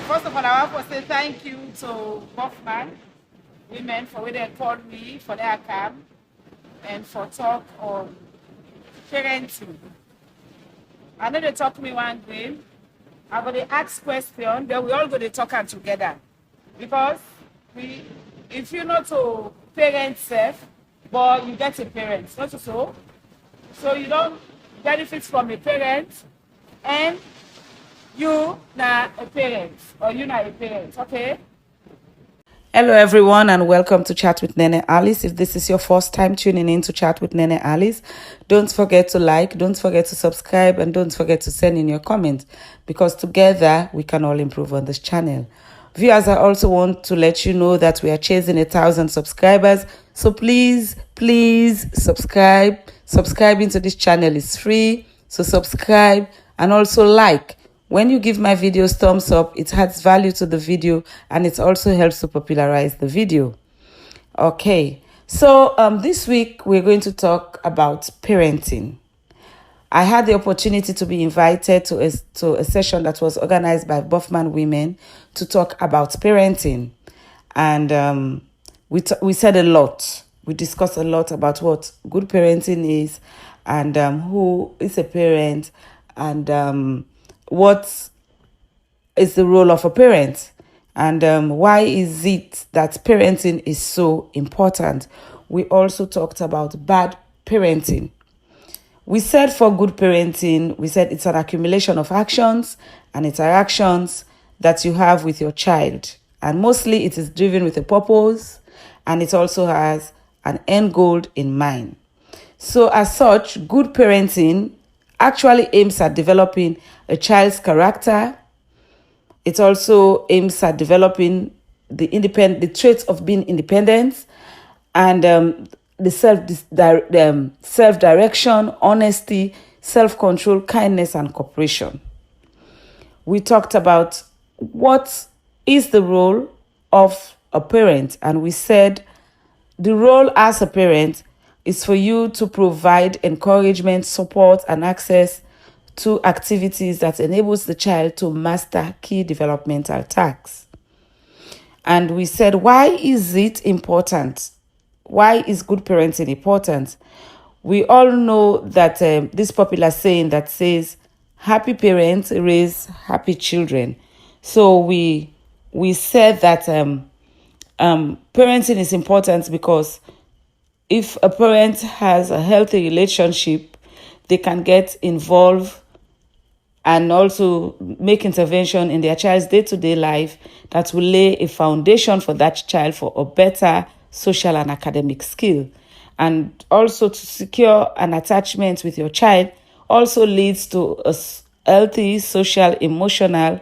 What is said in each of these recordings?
First of all, I want to say thank you to Baughman women for when they called me for their camp and for talk on parenting. I know they talk to me one day. I'm going to ask questions, then we all going to talk and together. Because we, if you know to parent self, but you get a parent, not so. So you don't benefit from a parent and you not a parent or you not a parent, okay? Hello, everyone, and welcome to Chat with Nene Alice. If this is your first time tuning in to Chat with Nene Alice, don't forget to like, don't forget to subscribe, and don't forget to send in your comments because together we can all improve on this channel. Viewers, I also want to let you know that we are chasing 1,000 subscribers. So please subscribe. Subscribing to this channel is free. So subscribe and also like. When you give my videos thumbs up, it adds value to the video and it also helps to popularize the video. Okay, so this week we're going to talk about parenting. I had the opportunity to be invited to a session that was organized by Baughman women to talk about parenting. And we said a lot. We discussed a lot about what good parenting is and who is a parent and what is the role of a parent and why is it that parenting is so important. We also talked about bad parenting. We said for good parenting, we said it's an accumulation of actions and interactions that you have with your child. And mostly it is driven with a purpose and it also has an end goal in mind. So as such, good parenting actually aims at developing a child's character. It also aims at developing the traits of being independent and the self-direction, honesty, self-control, kindness, and cooperation. We talked about what is the role of a parent, and we said the role as a parent is for you to provide encouragement, support, and access to activities that enables the child to master key developmental tasks. And we said, why is it important? Why is good parenting important? We all know that this popular saying that says, happy parents raise happy children. So we said that parenting is important because if a parent has a healthy relationship, they can get involved and also make intervention in their child's day-to-day life that will lay a foundation for that child for a better social and academic skill. And also to secure an attachment with your child also leads to a healthy social, emotional,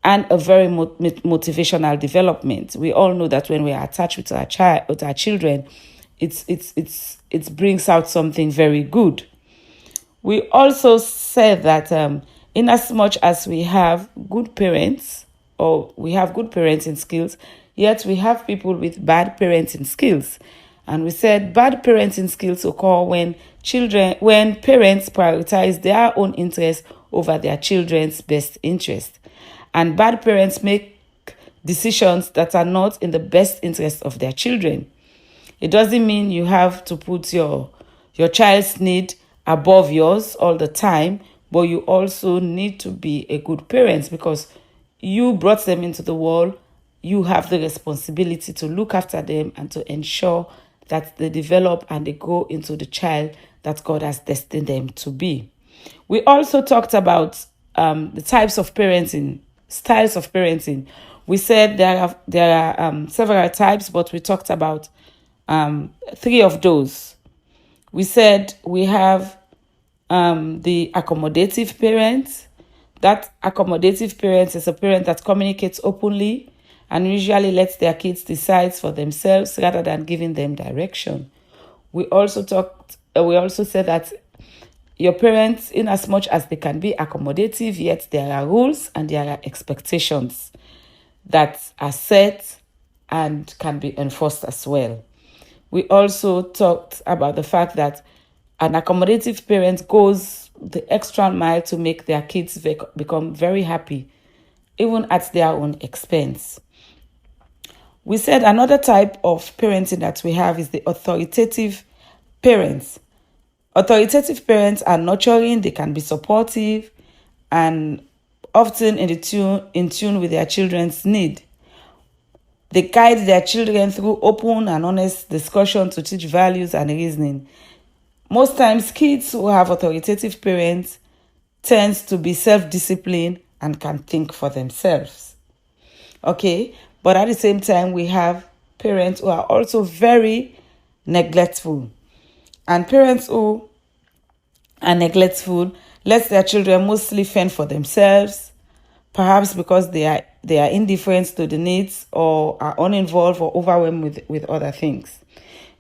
and a very motivational development. We all know that when we are attached with our children, it brings out something very good. We also said that in as much as we have good parents or we have good parenting skills, yet we have people with bad parenting skills. And we said bad parenting skills occur when parents prioritize their own interests over their children's best interest. And bad parents make decisions that are not in the best interest of their children. It doesn't mean you have to put your child's need above yours all the time, but you also need to be a good parent because you brought them into the world. You have the responsibility to look after them and to ensure that they develop and they go into the child that God has destined them to be. We also talked about the types of parenting, styles of parenting. We said there are several types, but we talked about 3 of those. We said we have the accommodative parent. That accommodative parent is a parent that communicates openly and usually lets their kids decide for themselves rather than giving them direction. We also said that your parents, in as much as they can be accommodative, yet there are rules and there are expectations that are set and can be enforced as well. We also talked about the fact that an accommodative parent goes the extra mile to make their kids become very happy even at their own expense. We said another type of parenting that we have is the authoritative parents. Authoritative parents are nurturing, they can be supportive, and often in tune with their children's need. They guide their children through open and honest discussion to teach values and reasoning. Most times, kids who have authoritative parents tend to be self-disciplined and can think for themselves. Okay, but at the same time, we have parents who are also very neglectful. And parents who are neglectful let their children mostly fend for themselves, perhaps because they are indifferent to the needs or are uninvolved or overwhelmed with other things.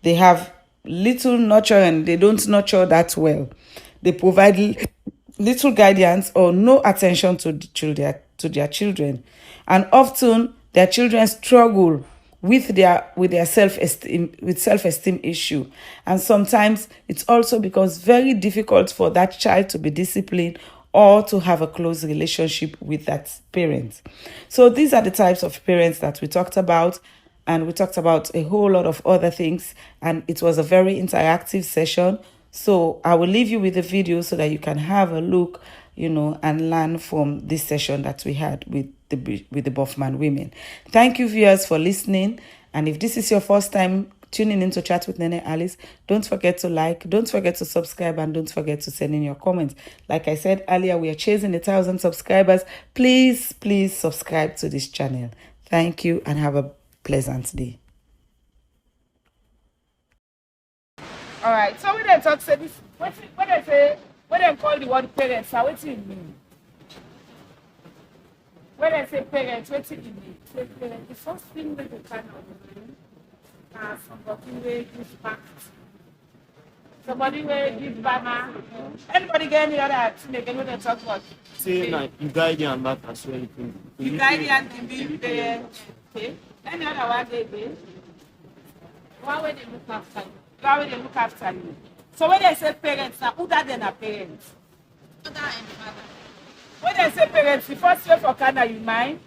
They have little nurture and they don't nurture that well. They provide little guidance or no attention to their children, and often their children struggle with their self-esteem issue, and sometimes it's also because very difficult for that child to be disciplined or to have a close relationship with that parent. So these are the types of parents that we talked about, and we talked about a whole lot of other things, and it was a very interactive session. So I will leave you with the video so that you can have a look, and learn from this session that we had with the Baughman women. Thank you, viewers, for listening. And if this is your first time tuning in to Chat with Nene Alice, don't forget to like, don't forget to subscribe, and don't forget to send in your comments. Like I said earlier, we are chasing 1,000 subscribers. Please subscribe to this channel. Thank you and have a pleasant day. All right. So when they talk, say this, when they call the word parents, now what do you mean? When I say parents, what do you mean? Say parents, the first thing that they kind of do is somebody will give back. Somebody will give back. Anybody get any other thing again when they talk about? Say like you guide your back as well. You guide and can be there. Okay. Any other one they do? One way they look after you. One way they look after you. So when they say parents, now who that then are parents? Mother and father. When they say parents, the first way for Canada you mind?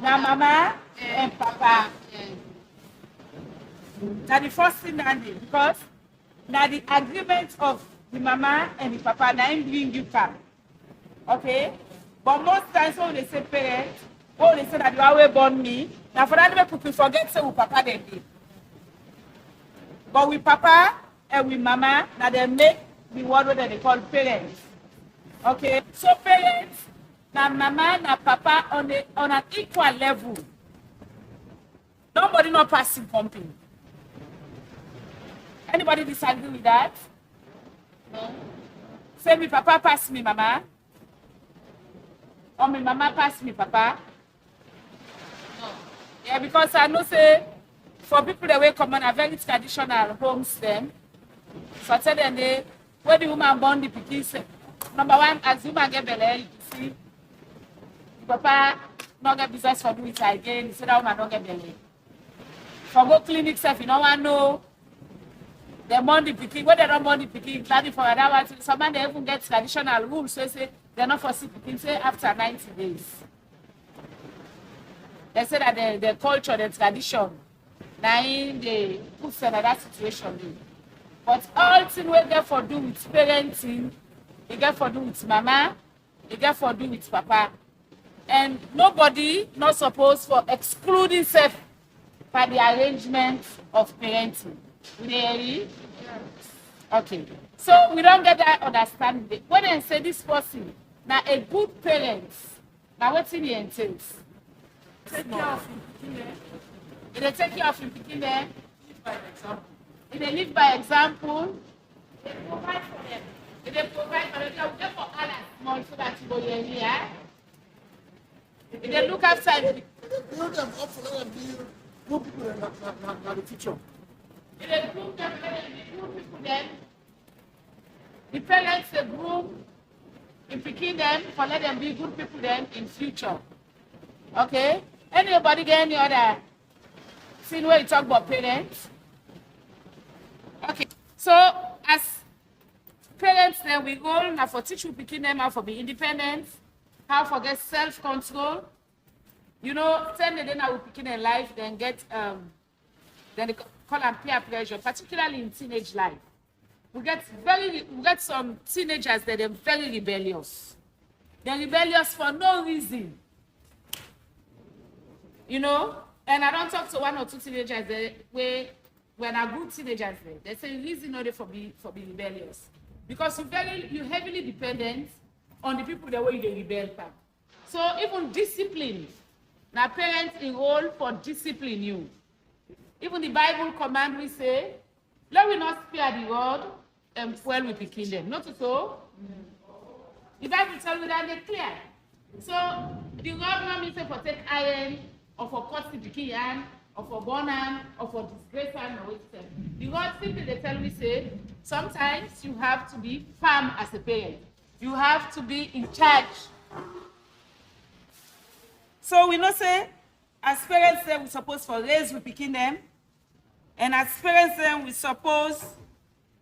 Now mama and papa. Now the first thing that they, because now the agreement of the mama and the papa now him bring you come. Okay? But most times when they say parents, when they say that you always born me, now for that people forget say who papa they did. But with papa and with mama, now they make the word that they call parents. Okay? So parents, now mama, now papa on an equal level. Nobody not passing pumping. Anybody disagree with that? No. Say me papa pass me mama. Or me mama pass me papa. No. Yeah, because I know say for people that will come on a very traditional homes them. So I tell them they when the woman born the pikin, number one, as the woman get belly, you see, the papa not get business for do it again, so that woman don't get belly. For go clinic stuff, you don't want to know. They born the pikin, when they don't born the pikin, planning for that one, some man they even get traditional rules, so they say they're not for sick pikin, say after 90 days. They say that the culture, the tradition, now they put in that situation. But all things we get for do with parenting, they get for do with mama, they get for do with papa. And nobody not supposed for excluding self by the arrangement of parenting. Really? Yes. Okay. So we don't get that understanding. When they say this person, now a good parent, now what's in the entails? Take care of him. If they take care of him, live by example. If they live by example, they provide for them. If they provide for them, they will get for others small so that you go here. If they look outside, Build them up for them be good people in the future. if they groom them, let them be good people then. The parents they groom, picking them for let them be good people then in future. Okay? Anybody get any other scene where you talk about parents? Okay. So as parents then we go now for teach you picking them how to be independent, how to get self-control, You know, 10 days now we picking a life, then get then they call them peer pressure, particularly in teenage life. We get some teenagers that are very rebellious. They're rebellious for no reason. You know, and I don't talk to one or two teenagers where when are good teenagers there. They say reason not for be rebellious. Because you heavily dependent on the people that way they rebel back. So even discipline. Now parents enroll for discipline you. Even the Bible command we say, let we not spare the rod and fuel we kill them. Not so. The Bible tell me that they clear. So the rod not mean say for take iron or for cut the pikin or for Baughman or for disgrace and or whatever. The rod simply they tell me say sometimes you have to be firm as a parent. You have to be in charge. So we know say as parents say we suppose for raise we picking them. And as parents then we suppose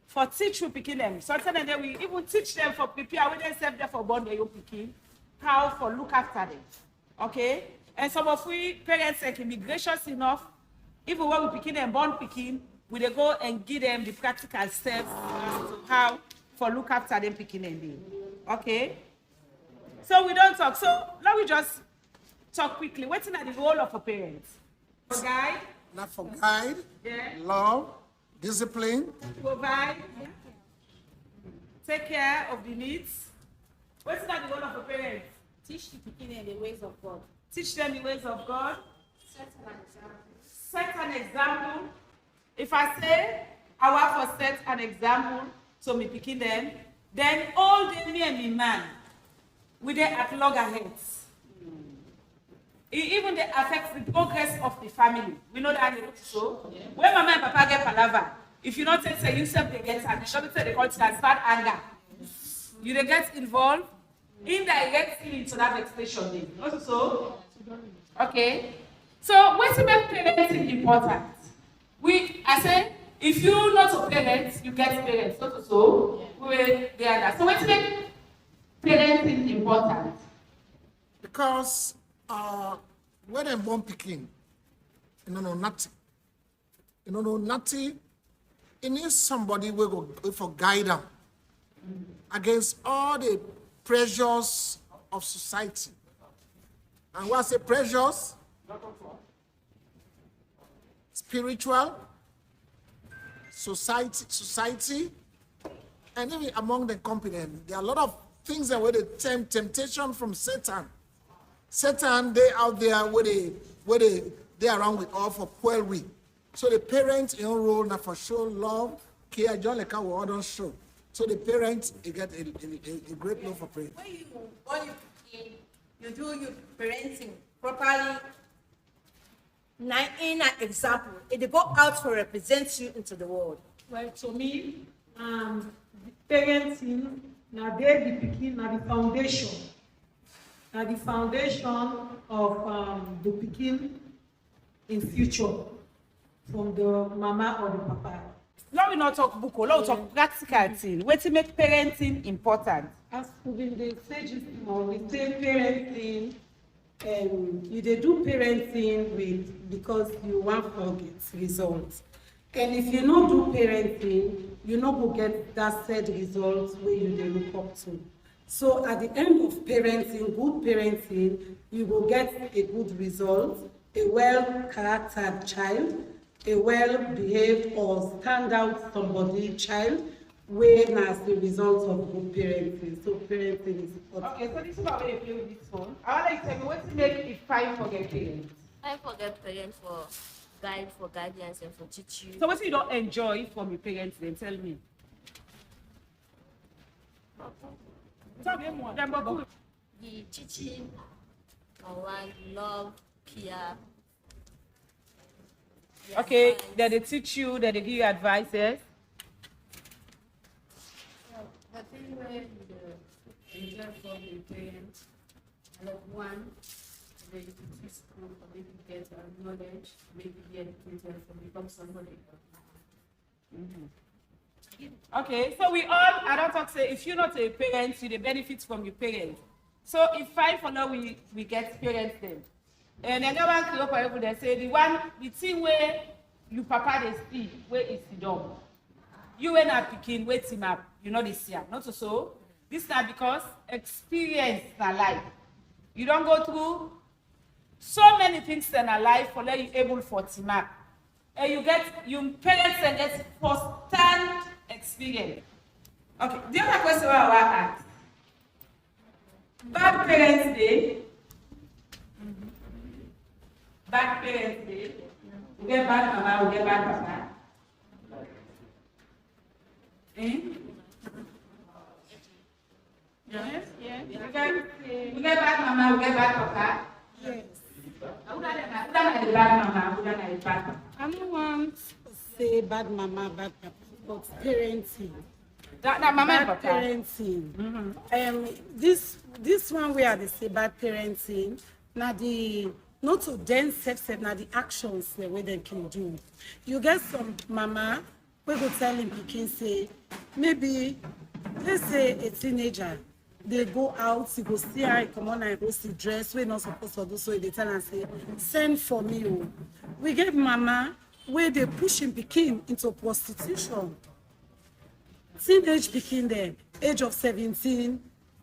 for teach we picking them. Sometimes then we even teach them for prepare when they serve them for born they picking, how for look after them. Okay? And some of we parents can be gracious enough, even when we picking them born picking, we they go and give them the practical steps as to how for look after them picking them. Okay? So we don't talk. So let me just talk quickly. What's in the role of a parent? For guide. Not for guide, Yeah. love, discipline, Provide. Take care of the needs. What's that the role of a parent? Teach the beginning the ways of God. Teach them the ways of God. Set an example. Set an example. If I say I want to set an example to me picking them, then all the me and me man, we they at loggerheads. It even they affects the progress of the family. We know that so. Yeah. When mama and papa get palaver, if you not say yourself they get and they call it transferred anger. You they get involved indirectly into that expression. Also, okay. So what's make parenting important? I say if you not a parent, you get parents. So we they are that. So what's make parenting important? because when I'm born picking, nothing. Nothing. It needs somebody who go for guide them against all the pressures of society. And what I say pressures? Spiritual, society, and even among the company. There are a lot of things that were the temptation from Satan. Satan, they out there where they around with all for quarrel. So the parents in role now for show love, care, John like our other show. So the parents they get a great love for prayer. When you born you do your parenting properly. In an example, it go out to represent you into the world. Well, to me, parenting, now they the pikin, now the foundation. Now the foundation of the pikin in future from the mama or the papa. Now we not talk book, now we talk practical thing. What to make parenting important? As within the stages, we say parenting, you dey do parenting because you want to get results. And if you not do parenting, you not go get that said results where you dey look up to. So at the end of parenting, good parenting, you will get a good result, a well-charactered child, a well-behaved or standout somebody child, when as the result of good parenting. So parenting is important. Okay, so this is how we play with this phone. I want to tell you what to make if five forget parents. I forget parents for guidance and for teach you. So what you don't enjoy from your parents, then tell me. Tell me more. The teaching on one love, peer. Okay, that they teach you, that they give you advices. The thing where you enjoy from the parents, like one, maybe to school, or maybe get knowledge, maybe be educated, or become somebody. Okay, so we all, I don't talk say, if you're not a parent, you the benefit from your parents. So if five for now we get parents then. And then one kilo for people they say the thing where you papa they see where is the dog. You when are picking wait him up, you know this year. Not so. This now because experience in life. You don't go through so many things in life for let you able for team up. And you parents and get first-hand experience. Okay, the other question I want to ask. Bad parents day. Bad parents day. We get bad mama, we get bad papa. Yes, yes. We get bad mama, we get bad papa. Yes. Who done the bad mama, who done the bad papa? I don't want to say bad mama, bad papa, but parenting. That mama and Bad papa. parenting. This one where they say bad parenting. Now the not to then self now the actions the way they can do. You get some mama we go tell him pikin say maybe let's say a teenager they go out he go see her he come on and go see dress we not supposed to do so they tell and say send for me oh. We get mama where they pushing pikin into prostitution. Teenage pikin there, age of 17,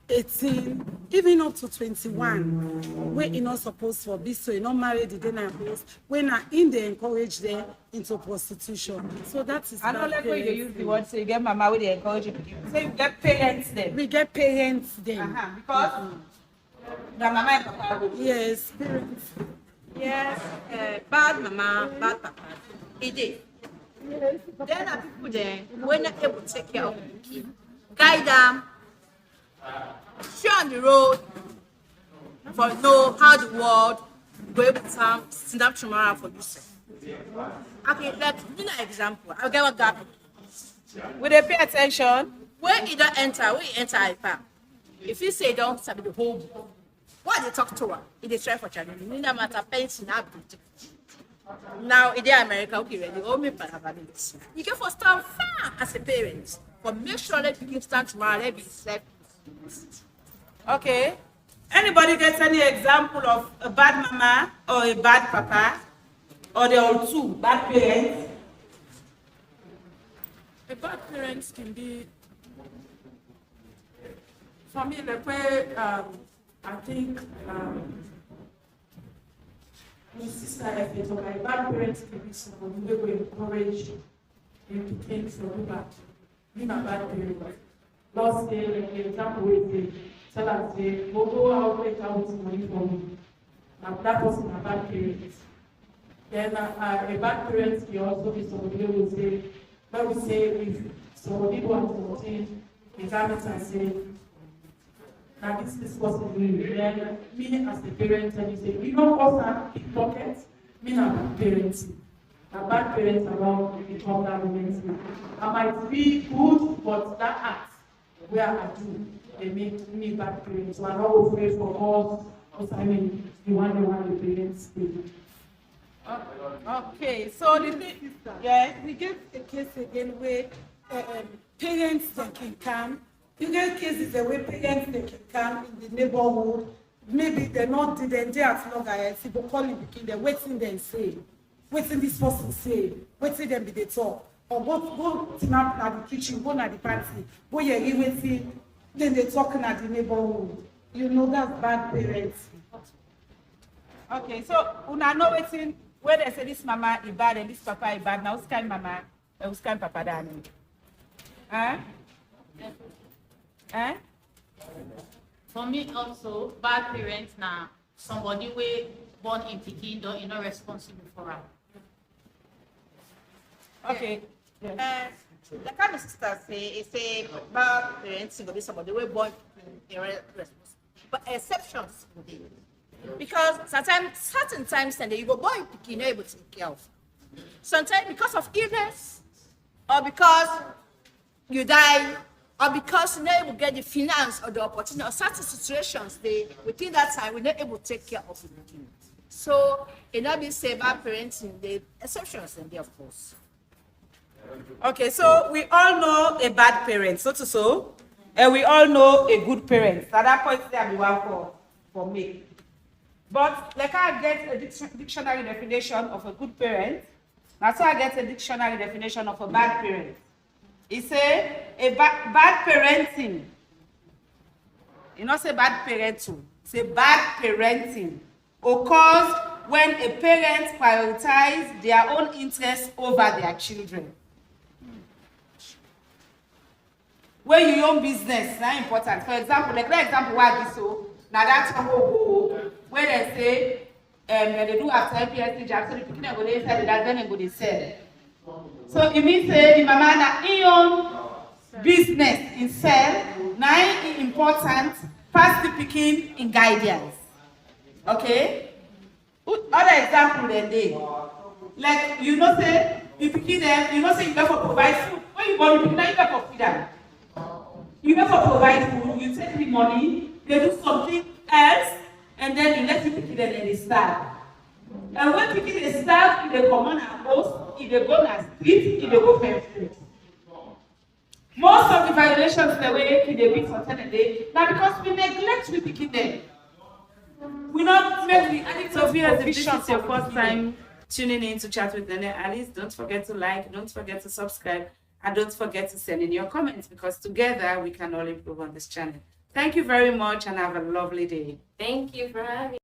18, even up to 21, where you're not supposed to be, so you're not married, they not host, when are in they encourage them into prostitution. So that is I don't bad like when you use parenting. the word so you get mama with the encourage you. Say you get parents then. We get parents then. Because the mama and papa will. Yes, parents. Yes, bad mama, bad papa. It is. There are people there when not able to take care of the kid, guide them, show on the road, for know how the world go able to stand up tomorrow for yourself. Okay, let's do an example. I'll give a gap. Will they pay attention? When you don't enter, when you enter IPA, if you say don't sabi the whole book, what they talk to her, if they try for challenge, you no matter pension, now in the America, okay, ready, all me parabolics. You can for stand firm as a parent, but make sure that you can stand tomorrow, let be safe. Okay. Anybody gets any example of a bad mama or a bad papa? Or they all two bad parents? A bad parents can be, for me, the way I think my sister has so my bad parents can be someone who will encourage and to so bad. Be my bad parent. Last day, like the example we say, tell us, say, go out, take out money from me. Now that person a bad parent. Then a bad parent can also be somebody who will say, let me say, if somebody wants to obtain examines and say, now this person doing, then me as the parent, and you say, you don't also pickpocket, me not bad parenting. A bad parents around become that moment. I might be good, but that act where I do, they make me bad parents. So I'm not afraid for us, because I mean, the parents do. Okay, so the thing, yeah. We get a case again where parents that can come. You get cases where parents that can come in the neighborhood. Maybe they're not they as long as people calling begin they're waiting them say, waiting this person say, waiting them be they talk. Or go snap at the kitchen, go at the party, go you're waiting, then they're talking at the neighborhood. You know that's bad parents. Okay, so una know waiting where they say this mama is bad and this papa is bad. Now who's kind mama and who's kind papa done? Huh? Huh? For me also, bad parents now somebody we born in Pikin don't not responsible for her. Okay. Yeah. The kind of sister say bad parents will be somebody we born responsible, but exceptions will be. Because sometimes, certain times, and you go boy you're not able to take care of. Sometimes because of illness, or because you die, or because you're not able to get the finance or the opportunity, or certain situations, within that time, we're not able to take care of the kid. So, it not be say bad parenting, the exceptions in there, of course. Okay, so we all know a bad parent, so, and we all know a good parent. So that point there be one for me. But like I get a dictionary definition of a good parent, that's why I get a dictionary definition of a bad parent. It say bad parenting. You not say bad parenting. Say bad parenting occurs when a parent prioritizes their own interests over their children. When you own business, that's important. For example, like that example why this so now that's where they say they do after MPSC job, so the pikin go dey sell, that's when they go dey sell. So it means say the mama na in own business in sell, now important pass the pikin in guidance. Okay? Other example then dey. Like you know say you pikin them, you know say you go for provide food. When you born the pikin, now you go for feed them. You go for provide food, you take the money, they do something else, and then you let the pikin and they starve. And when pikin dey starve, they come on a house, if they go na street, if they go for food. Most of the violations the way they beat for 10 a day, now because we neglect we pikin them. We not make the addict of If this is your first time tuning in to Chat with Nene Alice, don't forget to like, don't forget to subscribe, and don't forget to send in your comments, because together we can all improve on this channel. Thank you very much and have a lovely day. Thank you for having me.